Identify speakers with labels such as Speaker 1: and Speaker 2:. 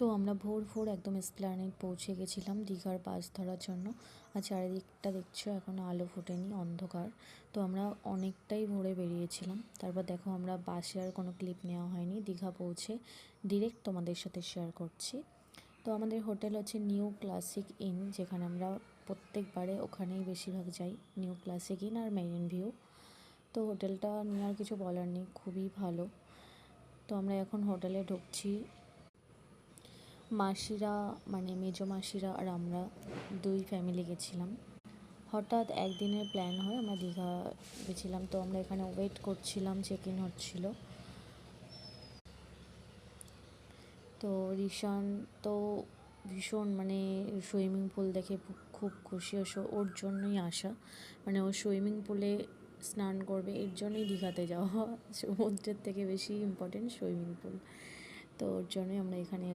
Speaker 1: তো আমরা ভোর ভোর একদম এসপ্ল্যানেড পৌঁছে গেছিলাম দীঘার বাস ধরার জন্য। আর চারিদিকটা দেখছো এখনও আলো ফোটেনি, অন্ধকার। তো আমরা অনেকটাই ভোরে বেরিয়েছিলাম। তারপর দেখো আমরা বাসে আর কোনো ক্লিপ নেওয়া হয়নি, দীঘা পৌঁছে ডিরেক্ট তোমাদের সাথে শেয়ার করছি। তো আমাদের হোটেল হচ্ছে নিউ ক্লাসিক ইন, যেখানে আমরা প্রত্যেকবারে ওখানেই বেশিরভাগ যাই, নিউ ক্লাসিক ইন আর মেরিন ভিউ। তো হোটেলটা নিয়ে আর কিছু বলার নেই, খুবই ভালো। তো আমরা এখন হোটেলে ঢুকছি। মাসিরা মানে মেজো মাসিরা আর আমরা দুই ফ্যামিলি গেছিলাম। হঠাৎ একদিনের প্ল্যান হয় আমরা দীঘা গেছিলাম। তো আমরা এখানে ওয়েট করছিলাম, চেক ইন হচ্ছিল। তো রিশান তো ভীষণ মানে সুইমিং পুল দেখে খুব খুশি, ওর জন্যই আসা, মানে ও সুইমিং পুলে স্নান করবে, এর জন্যই দীঘাতে যাওয়া। সমুদ্রের থেকে বেশি ইম্পর্টেন্ট সুইমিং পুল। তো ওর জন্যই আমরা এখানে